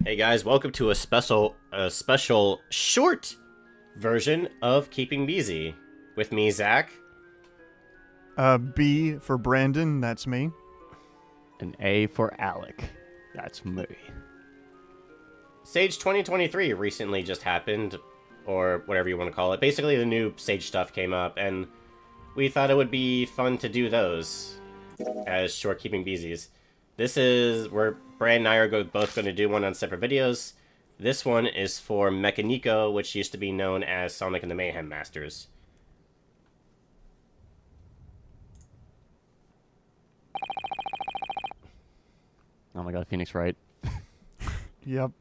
Hey guys, welcome to a special short version of Keeping Busy with me, Zach. B for Brandon, that's me. An A for Alec. That's me. Sage 2023 recently just happened, or whatever you want to call it. Basically, the new Sage stuff came up, and we thought it would be fun to do those as short Keeping Busies. This is where Brand and I are both going to do one on separate videos. This one is for Mekanikko, which used to be known as Sonic and the Mayhem Masters. Oh my god, Phoenix Wright. Yep.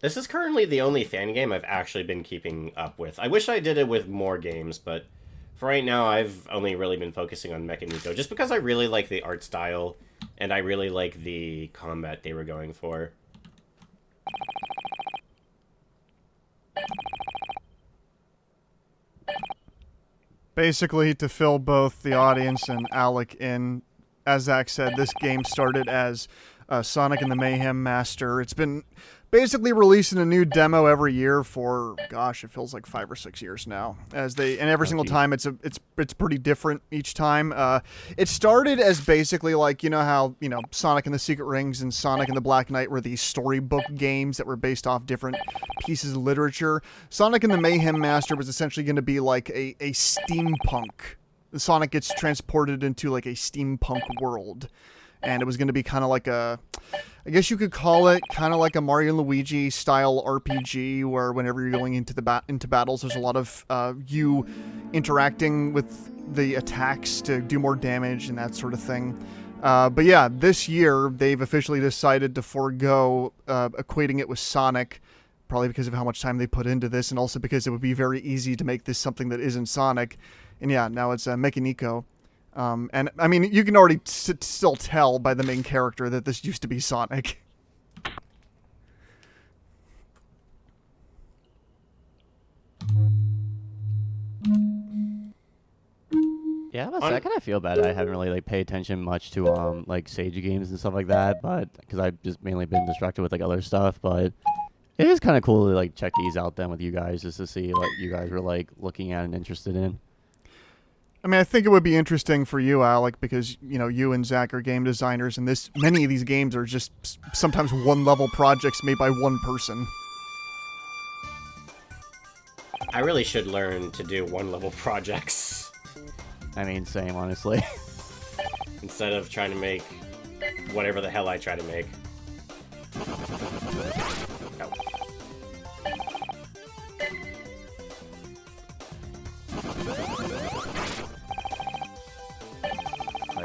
This is currently the only fan game I've actually been keeping up with. I wish I did it with more games, but for right now, I've only really been focusing on Mekanikko, just because I really like the art style, and I really like the combat they were going for. Basically, to fill both the audience and Alec in, as Zach said, this game started as Sonic and the Mayhem Master. It's been basically releasing a new demo every year for, gosh, it feels like 5 or 6 years now. And every single time it's pretty different each time. It started as basically like, you know how, Sonic and the Secret Rings and Sonic and the Black Knight were these storybook games that were based off different pieces of literature. Sonic and the Mayhem Master was essentially going to be like a steampunk. Sonic gets transported into like a steampunk world. And it was going to be kind of like I guess you could call it kind of like a Mario and Luigi style RPG, where whenever you're going into into battles, there's a lot of you interacting with the attacks to do more damage and that sort of thing. But yeah, this year they've officially decided to forego equating it with Sonic, probably because of how much time they put into this, and also because it would be very easy to make this something that isn't Sonic. And yeah, now it's Mekanikko. And I mean, you can already still tell by the main character that this used to be Sonic. Yeah, I kind of feel bad. I haven't really paid attention much to Sage games and stuff like that, but because I've just mainly been distracted with other stuff. But it is kind of cool to check these out then with you guys, just to see what you guys were looking at and interested in. I mean, I think it would be interesting for you, Alec, because, you and Zach are game designers, and many of these games are just sometimes one-level projects made by one person. I really should learn to do one-level projects. I mean, same, honestly. Instead of trying to make whatever the hell I try to make. Oh.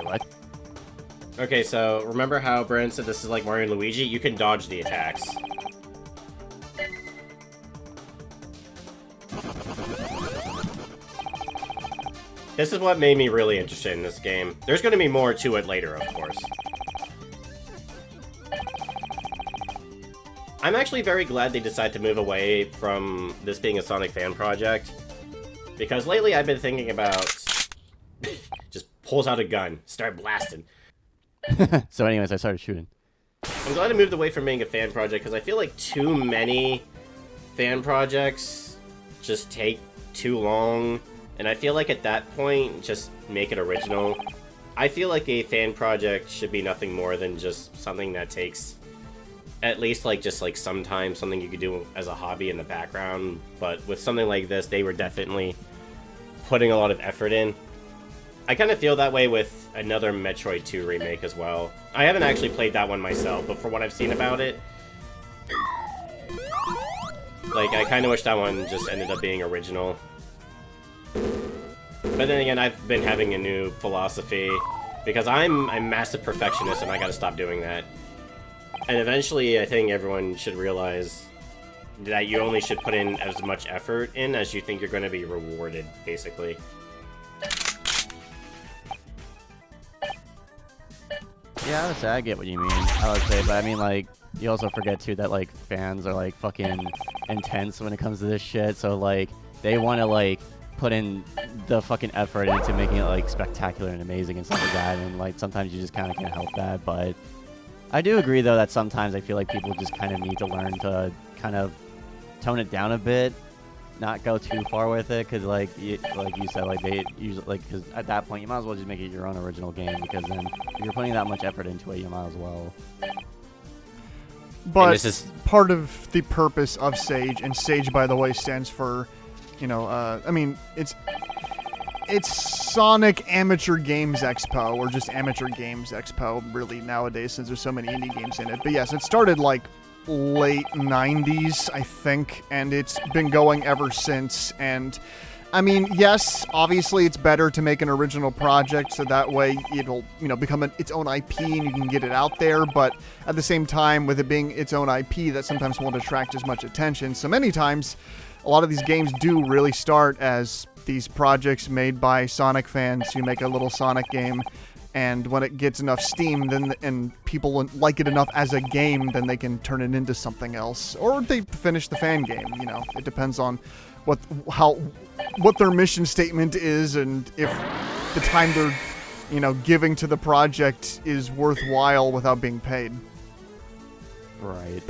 What? Okay, so remember how Brent said this is like Mario and Luigi? You can dodge the attacks. This is what made me really interested in this game. There's going to be more to it later, of course. I'm actually very glad they decided to move away from this being a Sonic fan project, because lately I've been thinking about just pulls out a gun, start blasting. So anyways, I started shooting. I'm glad I moved away from being a fan project, because I feel like too many fan projects just take too long, and I feel like at that point, just make it original. I feel like a fan project should be nothing more than just something that takes at least sometimes something you could do as a hobby in the background, but with something like this, they were definitely putting a lot of effort in. I kind of feel that way with another Metroid 2 remake as well. I haven't actually played that one myself, but for what I've seen about it, I kind of wish that one just ended up being original. But then again, I've been having a new philosophy, because I'm a massive perfectionist and I gotta stop doing that. And eventually, I think everyone should realize that you only should put in as much effort in as you think you're going to be rewarded, basically. Yeah, I would say I get what you mean. I would say, but I mean, like, you also forget too that like fans are like fucking intense when it comes to this shit. So like, they want to like put in the fucking effort into making it like spectacular and amazing and stuff like that. And like, sometimes you just kind of can't help that. But I do agree though that sometimes I feel like people just kind of need to learn to kind of tone it down a bit. Not go too far with it, because like you said, like they usually like, because at that point you might as well just make it your own original game, because then if you're putting that much effort into it, you might as well. But this is part of the purpose of Sage, and Sage, by the way, stands for, you know, I mean, it's Sonic Amateur Games Expo, or just Amateur Games Expo, really, nowadays, since there's so many indie games in it. But yes, it started like late 90s, I think, and it's been going ever since. And I mean, yes, obviously it's better to make an original project so that way it'll, you know, become its own IP and you can get it out there. But at the same time, with it being its own IP, that sometimes won't attract as much attention. So many times, a lot of these games do really start as these projects made by Sonic fans who make a little Sonic game. And when it gets enough steam, then and people like it enough as a game, then they can turn it into something else, or they finish the fan game. You know, it depends on what their mission statement is, and if the time they're, you know, giving to the project is worthwhile without being paid. Right.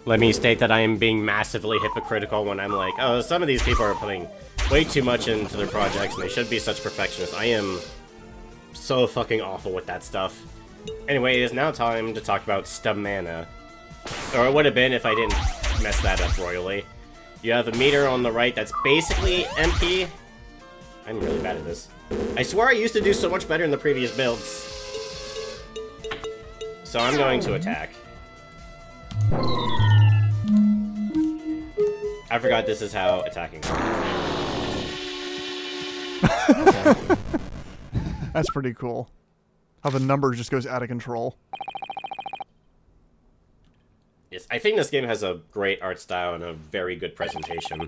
Let me state that I am being massively hypocritical when I'm like, oh, some of these people are putting way too much into their projects and they should be such perfectionists. I am so fucking awful with that stuff. Anyway, it is now time to talk about Stamina. Or it would have been if I didn't mess that up royally. You have a meter on the right that's basically empty. I'm really bad at this. I swear I used to do so much better in the previous builds. So I'm going to attack. I forgot this is how attacking works. That's pretty cool. How the number just goes out of control. Yes, I think this game has a great art style and a very good presentation.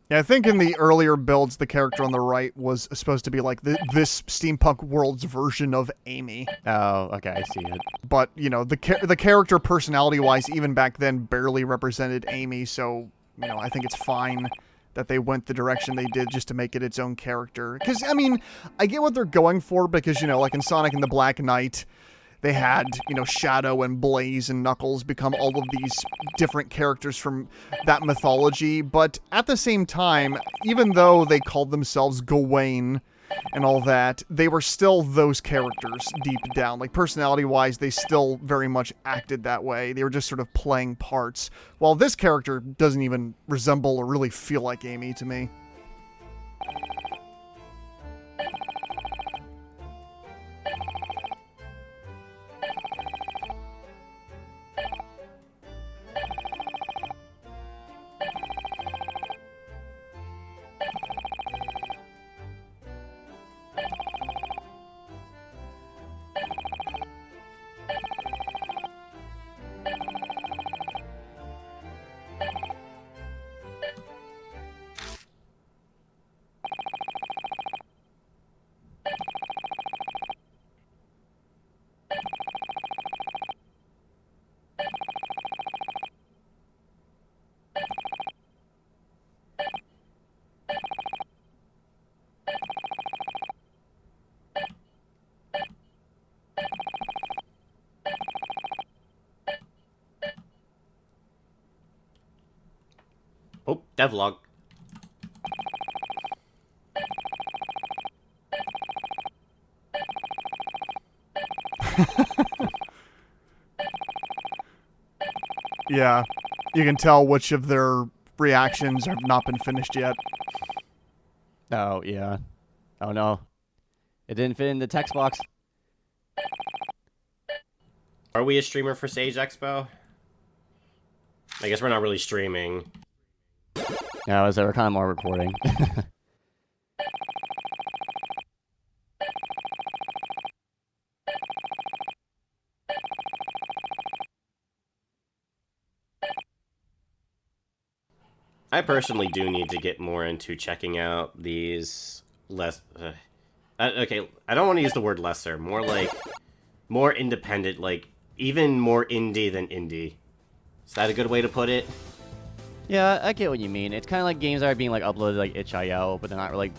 Yeah, I think in the earlier builds, the character on the right was supposed to be like this steampunk world's version of Amy. Oh, okay, I see it. But, you know, the character personality-wise, even back then, barely represented Amy, so, you know, I think it's fine that they went the direction they did just to make it its own character. Because, I mean, I get what they're going for, because, you know, like in Sonic and the Black Knight, they had, you know, Shadow and Blaze and Knuckles become all of these different characters from that mythology. But at the same time, even though they called themselves Gawain and all that, they were still those characters deep down. Like, personality-wise, they still very much acted that way. They were just sort of playing parts. While this character doesn't even resemble or really feel like Amy to me. Oh, devlog. Yeah, you can tell which of their reactions have not been finished yet. Oh, yeah. Oh, no. It didn't fit in the text box. Are we a streamer for Sage Expo? I guess we're not really streaming. No, as they were kind of more recording. I personally do need to get more into checking out these Okay, I don't want to use the word lesser. More like more independent, like even more indie than indie. Is that a good way to put it? Yeah, I get what you mean. It's kind of like games that are being like uploaded like itch.io, but they're not really.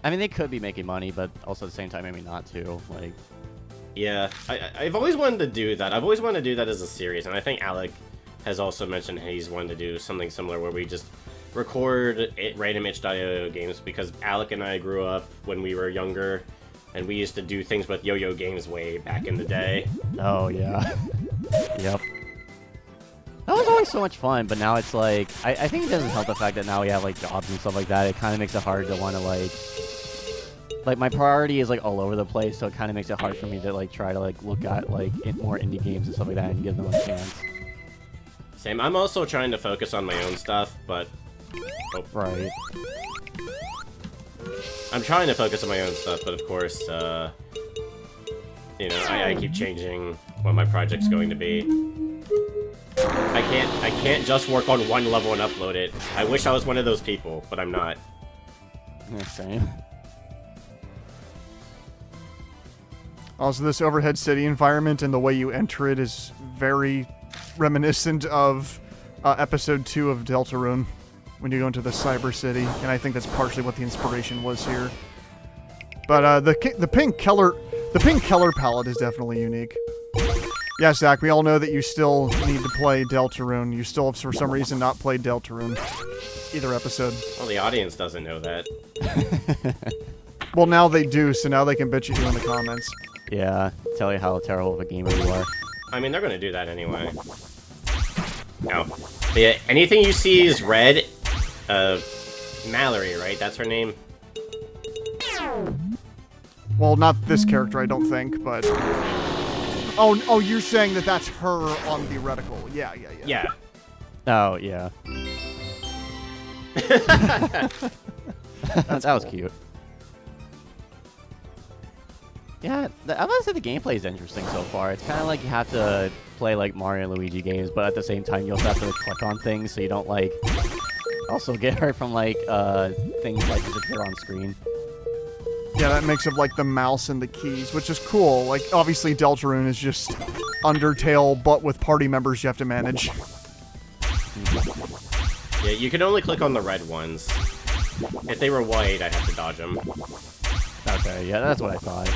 I mean, they could be making money, but also at the same time, maybe not too. Like, yeah, I've always wanted to do that. I've always wanted to do that as a series, and I think Alec has also mentioned he's wanted to do something similar where we just record random itch.io games, because Alec and I grew up when we were younger, and we used to do things with Yo-Yo Games way back in the day. oh yeah, yep. That was always so much fun, but now it's like, I think it doesn't help the fact that now we have like jobs and stuff like that. It kind of makes it hard to want to like my priority is like all over the place, so it kind of makes it hard for me to like try to like look at like more indie games and stuff like that and give them a chance. Same. I'm also trying to focus on my own stuff, but Right. I'm trying to focus on my own stuff, but of course, you know, I keep changing what my project's going to be. I can't just work on one level and upload it. I wish I was one of those people, but I'm not. Yeah, same. Also, this overhead city environment and the way you enter it is very reminiscent of episode 2 of Deltarune, when you go into the cyber city, and I think that's partially what the inspiration was here. But the pink color palette is definitely unique. Yeah, Zach, we all know that you still need to play Deltarune. You still have, for some reason, not played Deltarune either episode. Well, the audience doesn't know that. Well, now they do, so now they can bitch at you in the comments. Yeah, tell you how terrible of a gamer you are. I mean, they're gonna do that anyway. No. But yeah, anything you see is red. Mallory, right? That's her name? Well, not this character, I don't think, but... Oh, you're saying that that's her on the reticle. Yeah. Yeah. Oh, yeah. That was cute. Yeah, I would say the gameplay is interesting so far. It's kind of like you have to play like Mario and Luigi games, but at the same time you also have to click on things so you don't like also get hurt from like things that just appear on screen. Yeah, that mix of like the mouse and the keys, which is cool. Like, obviously Deltarune is just Undertale, but with party members you have to manage. Yeah, you can only click on the red ones. If they were white, I'd have to dodge them. Okay, yeah, that's what I thought.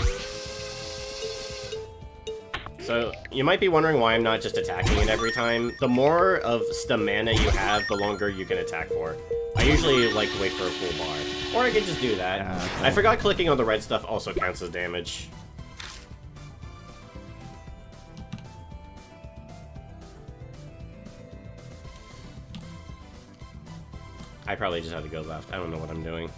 So, you might be wondering why I'm not just attacking it every time. The more of stamina you have, the longer you can attack for. I usually like to wait for a full bar. Or I can just do that. Yeah, okay. I forgot clicking on the red stuff also counts as damage. I probably just have to go left. I don't know what I'm doing.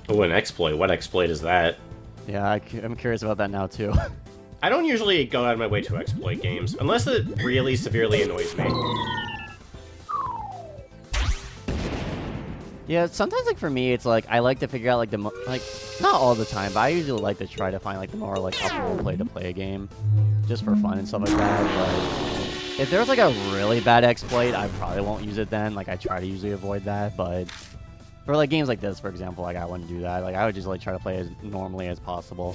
Oh, an exploit. What exploit is that? Yeah, I'm curious about that now too. I don't usually go out of my way to exploit games, unless it really severely annoys me. Yeah, sometimes like for me, it's like I like to figure out like like not all the time, but I usually like to try to find like the more like optimal way to play a game, just for fun and stuff like that. But if there's like a really bad exploit, I probably won't use it then. Like I try to usually avoid that, but for like games like this, for example, like I wouldn't do that. Like I would just like try to play as normally as possible.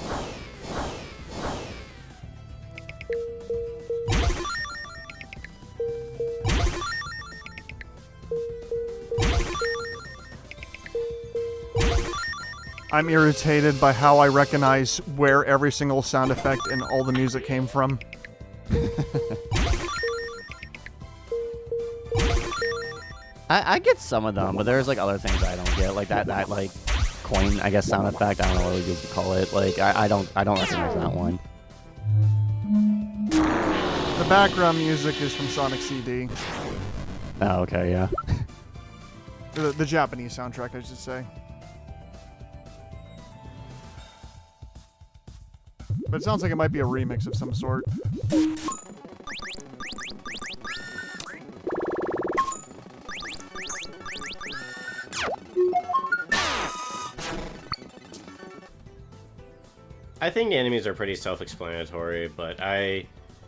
I'm irritated by how I recognize where every single sound effect and all the music came from. I get some of them, but there's like other things I don't get, like that like coin, I guess, sound effect. I don't know what you could call it. Like I don't recognize that one. The background music is from Sonic CD. Oh, okay, yeah. The Japanese soundtrack, I should say. But it sounds like it might be a remix of some sort. I think the enemies are pretty self-explanatory, but I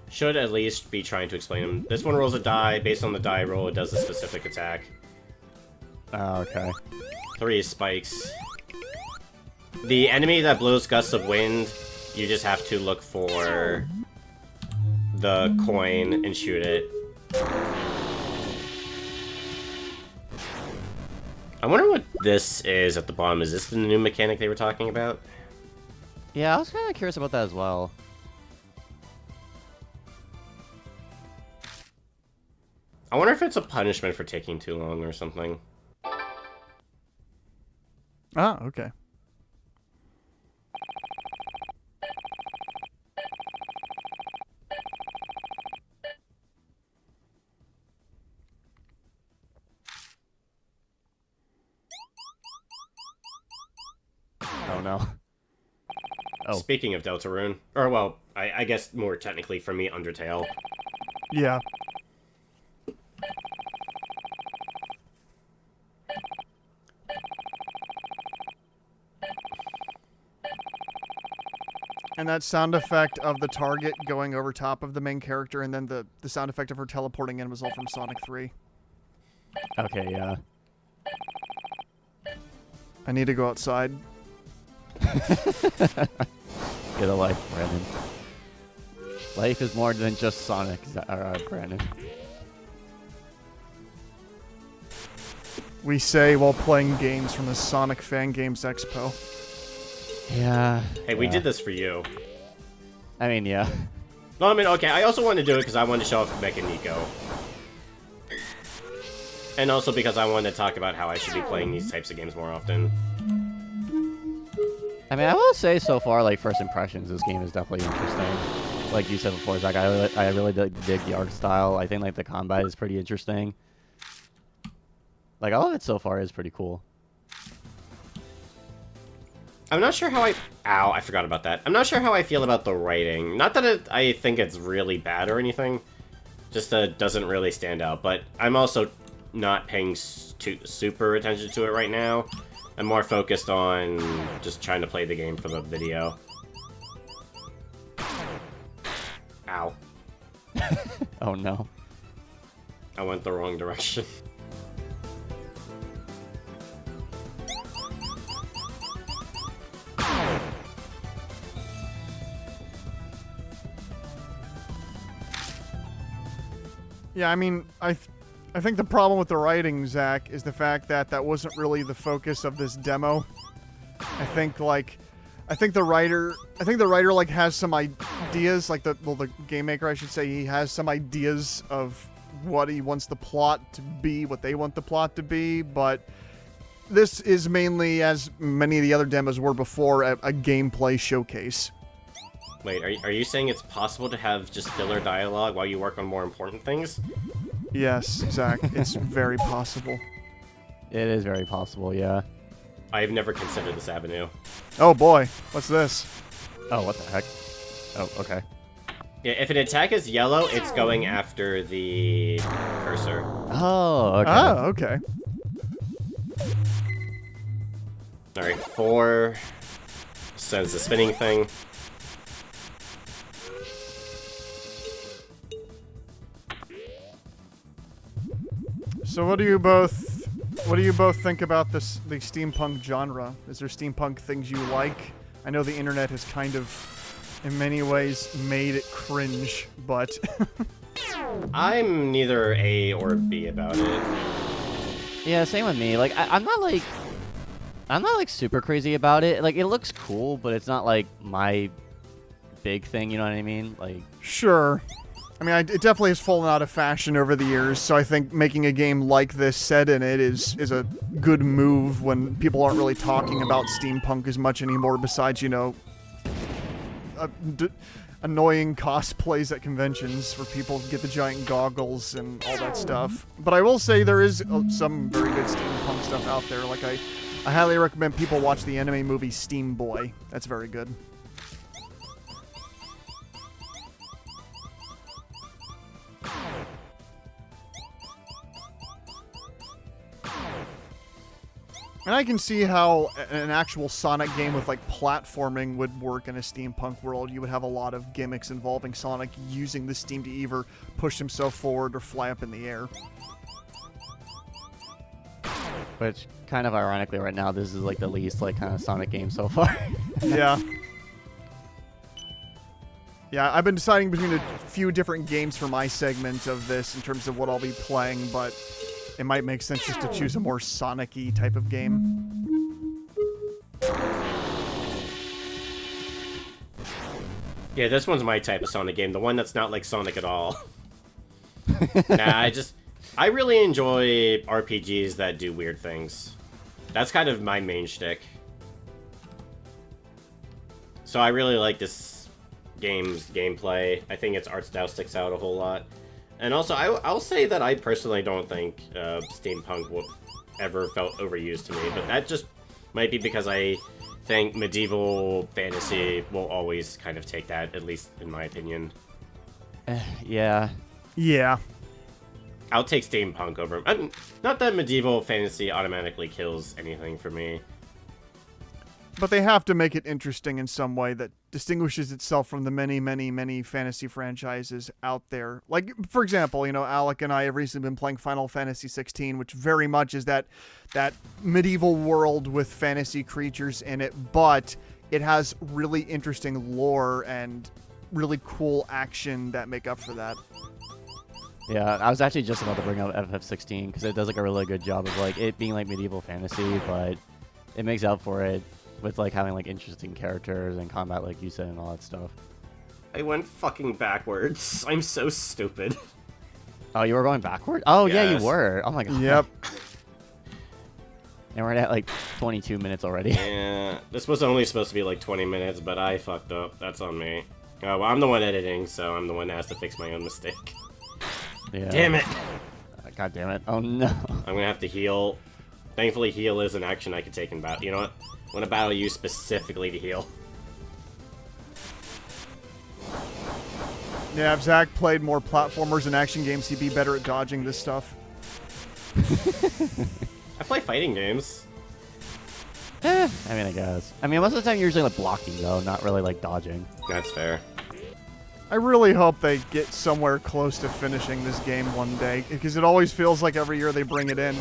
should at least be trying to explain them. This one rolls a die. Based on the die roll, it does a specific attack. Oh, okay. 3 is spikes. The enemy that blows gusts of wind, you just have to look for the coin and shoot it. I wonder what this is at the bottom. Is this the new mechanic they were talking about? Yeah, I was kind of curious about that as well. I wonder if it's a punishment for taking too long or something. Ah, okay. Oh no. Oh. Speaking of Deltarune, or well, I guess more technically for me, Undertale. Yeah. And that sound effect of the target going over top of the main character, and then the sound effect of her teleporting in was all from Sonic 3. Okay, yeah. I need to go outside. Get a life, Brandon. Life is more than just Sonic, Brandon. We say while playing games from the Sonic Fan Games Expo. Yeah. Hey, we did this for you. I mean, yeah. No, I mean, okay, I also wanted to do it because I wanted to show off Mekanikko. And also because I wanted to talk about how I should be playing these types of games more often. I mean, I will say so far, like, first impressions, this game is definitely interesting. Like you said before, Zach, I really dig the art style. I think, like, the combat is pretty interesting. Like, all of it so far is pretty cool. I'm not sure how Ow, I forgot about that. I'm not sure how I feel about the writing. Not that I think it's really bad or anything. Just doesn't really stand out. But I'm also not paying super attention to it right now. I'm more focused on just trying to play the game for the video. Ow. Oh, no. I went the wrong direction. Yeah, I mean, I think the problem with the writing, Zach, is the fact that that wasn't really the focus of this demo. I think the writer like has some ideas, like the game maker, I should say, he has some ideas of what he wants the plot to be, what they want the plot to be, but this is mainly, as many of the other demos were before, a gameplay showcase. Wait, are you saying it's possible to have just filler dialogue while you work on more important things? Yes, Zach, it's very possible. It is very possible, yeah. I've never considered this avenue. Oh boy, what's this? Oh, what the heck? Oh, okay. Yeah, if an attack is yellow, it's going after the cursor. Oh, okay. Oh, okay. Alright, 4 sends the spinning thing. So what do you both think about the steampunk genre? Is there steampunk things you like? I know the internet has kind of, in many ways, made it cringe, but I'm neither A or B about it. Yeah, same with me. Like, I'm not like super crazy about it. Like, it looks cool, but it's not like my big thing. You know what I mean? Like, sure. I mean, it definitely has fallen out of fashion over the years, so I think making a game like this set in it is a good move when people aren't really talking about steampunk as much anymore, besides, you know, annoying cosplays at conventions where people get the giant goggles and all that stuff. But I will say there is some very good steampunk stuff out there. Like, I highly recommend people watch the anime movie Steam Boy. That's very good. And I can see how an actual Sonic game with like platforming would work in a steampunk world. You would have a lot of gimmicks involving Sonic using the steam to either push himself forward or fly up in the air. Which, kind of ironically right now, this is like the least like kind of Sonic game so far. Yeah. Yeah, I've been deciding between a few different games for my segment of this in terms of what I'll be playing, but it might make sense just to choose a more Sonic-y type of game. Yeah, this one's my type of Sonic game. The one that's not like Sonic at all. Nah, I really enjoy RPGs that do weird things. That's kind of my main shtick. So I really like this game's gameplay. I think its art style sticks out a whole lot. And also, I'll say that I personally don't think steampunk will ever felt overused to me, but that just might be because I think medieval fantasy will always kind of take that, at least in my opinion. Yeah. Yeah. I'll take steampunk over... not that medieval fantasy automatically kills anything for me. But they have to make it interesting in some way that distinguishes itself from the many, many, many fantasy franchises out there. Like, for example, you know, Alec and I have recently been playing Final Fantasy 16, which very much is that medieval world with fantasy creatures in it, but it has really interesting lore and really cool action that make up for that. Yeah, I was actually just about to bring up FF16 because it does like a really good job of like it being like medieval fantasy, but it makes out for it with like having like interesting characters and combat, like you said, and all that stuff. I went fucking backwards. I'm so stupid. Oh, you were going backward? Oh, yeah, Yes. you were. Oh my god. Yep. And we're at like 22 minutes already. Yeah, this was only supposed to be like 20 minutes, but I fucked up. That's on me. Oh, well, I'm the one editing, so I'm the one that has to fix my own mistake. Yeah. Damn it! God damn it. Oh no. I'm gonna have to heal. Thankfully, heal is an action I can take in battle. You know what? I'm gonna battle you specifically to heal. Yeah, if Zach played more platformers and action games, he'd be better at dodging this stuff. I play fighting games. I mean, I guess. I mean, most of the time you're usually like blocking, though, not really like dodging. That's fair. I really hope they get somewhere close to finishing this game one day, because it always feels like every year they bring it in,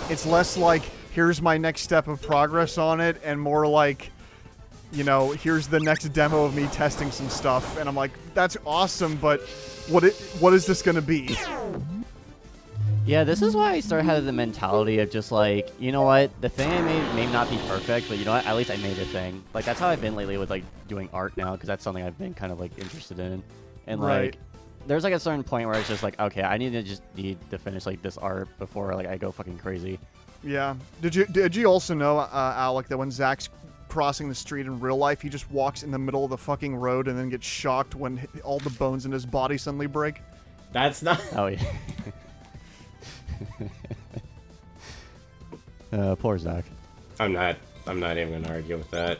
it's less like, here's my next step of progress on it, and more like, you know, here's the next demo of me testing some stuff, and I'm like, that's awesome, but what is this going to be? Yeah, this is why I started having the mentality of just like, you know what, the thing I made may not be perfect, but you know what, at least I made a thing. Like, that's how I've been lately with like doing art now, because that's something I've been kind of like interested in. And Right. like, there's like a certain point where it's just like, okay, I need to finish like this art before like I go fucking crazy. Yeah. Did you also know, Alec, that when Zach's crossing the street in real life, he just walks in the middle of the fucking road and then gets shocked when all the bones in his body suddenly break? That's not... Oh yeah. Poor Zach. I'm not even gonna argue with that.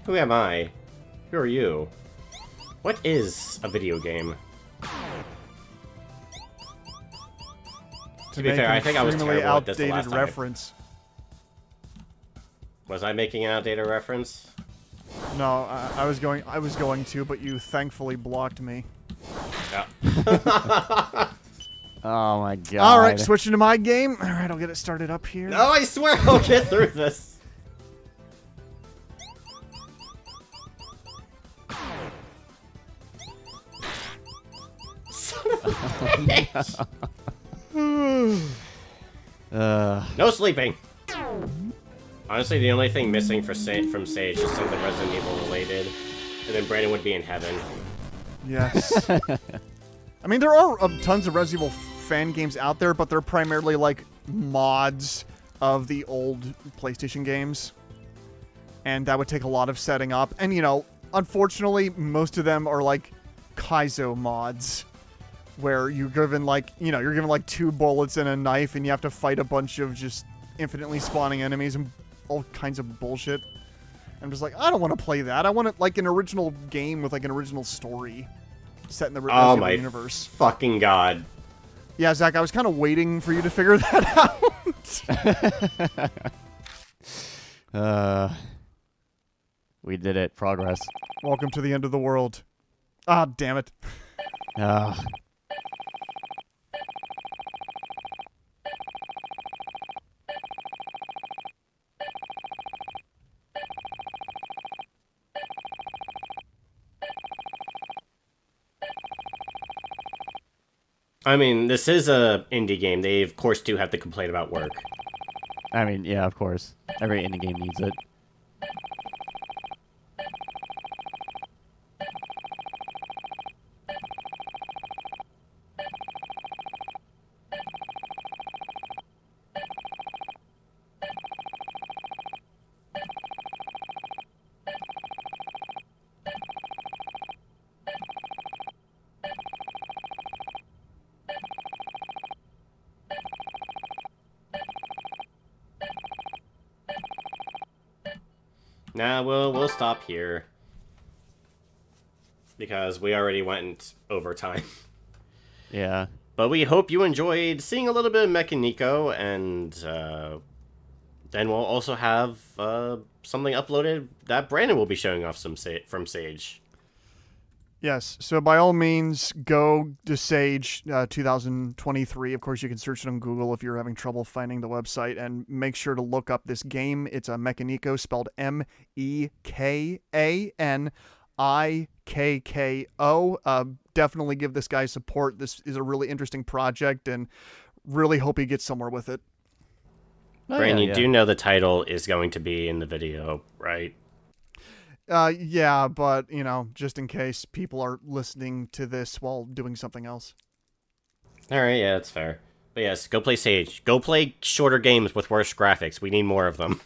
Who am I? Who are you? What is a video game? To be fair, I think I was extremely terrible at this the outdated last time. reference. Was I making an outdated reference? No, I was going to, but you thankfully blocked me. Yeah. Oh my god. All right, switching to my game. All right, I'll get it started up here. No, I swear I'll get through this. Son of a bitch. No sleeping. Honestly, the only thing missing from Sage is something Resident Evil related, and then Brandon would be in heaven. Yes. I mean, there are tons of Resident Evil fan games out there, but they're primarily like mods of the old PlayStation games. And that would take a lot of setting up. And, you know, unfortunately, most of them are like Kaizo mods, where you're given like, you know, you're given like 2 bullets and a knife, and you have to fight a bunch of just infinitely spawning enemies and all kinds of bullshit. I'm just like, I don't want to play that. I want it like an original game with like an original story set in the Resident Evil universe. Fucking god. Yeah, Zach, I was kind of waiting for you to figure that out. We did it. Progress. Welcome to the end of the world. Ah, damn it. Uh, I mean, this is a indie game. They, of course, do have to complain about work. I mean, yeah, of course. Every indie game needs it. Nah, we'll stop here. Because we already went over time. Yeah. But we hope you enjoyed seeing a little bit of Mekanikko, and then we'll also have something uploaded that Brandon will be showing off from Sage. Yes, so by all means, go to Sage 2023. Of course, you can search it on Google if you're having trouble finding the website, and make sure to look up this game. It's a Mekanikko, spelled Mekanikko. Definitely give this guy support. This is a really interesting project, and really hope he gets somewhere with it. Oh, Brandon, yeah, you do know the title is going to be in the video, right? Yeah, but, just in case people are listening to this while doing something else. Alright, yeah, that's fair. But yes, go play Sage. Go play shorter games with worse graphics. We need more of them.